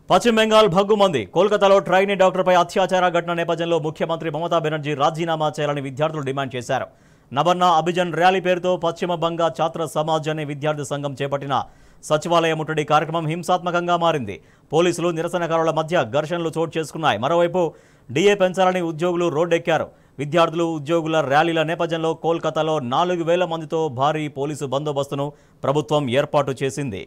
పశ్చిమ బెంగాల్ భగ్గుమంది. కోల్కతాలో ట్రైనీ డాక్టర్పై అత్యాచార ఘటన నేపథ్యంలో ముఖ్యమంత్రి మమతా బెనర్జీ రాజీనామా చేయాలని విద్యార్థులు డిమాండ్ చేశారు. నబర్నా అభిజన్ ర్యాలీ పేరుతో పశ్చిమ బంగా ఛాత్ర సమాజ్ అనే విద్యార్థి సంఘం చేపట్టిన సచివాలయ ముట్టడి కార్యక్రమం హింసాత్మకంగా మారింది. పోలీసులు నిరసనకారుల మధ్య ఘర్షణలు చోటు చేసుకున్నాయి. మరోవైపు డిఏ పెంచాలని ఉద్యోగులు రోడ్డెక్కారు. విద్యార్థులు ఉద్యోగుల ర్యాలీల నేపథ్యంలో కోల్కతాలో 4,000 మందితో భారీ పోలీసు బందోబస్తును ప్రభుత్వం ఏర్పాటు చేసింది.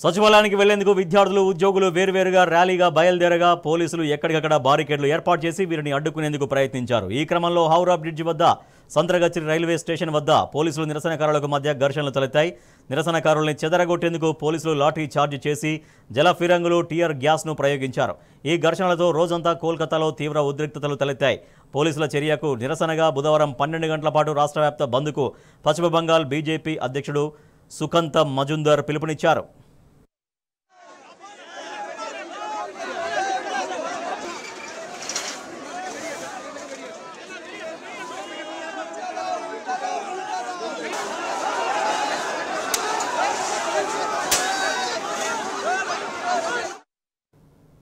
సచివాలయానికి వెళ్లేందుకు విద్యార్థులు ఉద్యోగులు వేర్వేరుగా ర్యాలీగా బయలుదేరగా పోలీసులు ఎక్కడికక్కడ బారికేడ్లు ఏర్పాటు చేసి వీరిని అడ్డుకునేందుకు ప్రయత్నించారు. ఈ క్రమంలో హౌరా బ్రిడ్జి వద్ద, సంత్రగచ్చి రైల్వే స్టేషన్ వద్ద పోలీసులు నిరసనకారులకు మధ్య ఘర్షణలు తలెత్తాయి. నిరసనకారుల్ని చెదరగొట్టేందుకు పోలీసులు లాఠీ చార్జ్ చేసి జల ఫిరంగులు, టియర్ గ్యాస్ను ప్రయోగించారు. ఈ ఘర్షణలతో రోజంతా కోల్కతాలో తీవ్ర ఉద్రిక్తతలు తలెత్తాయి. పోలీసుల చర్యకు నిరసనగా బుధవారం 12 గంటల పాటు రాష్ట్రవ్యాప్త బంద్కు పశ్చిమ బంగాల్ బీజేపీ అధ్యక్షుడు సుకంత మజుందర్ పిలుపునిచ్చారు.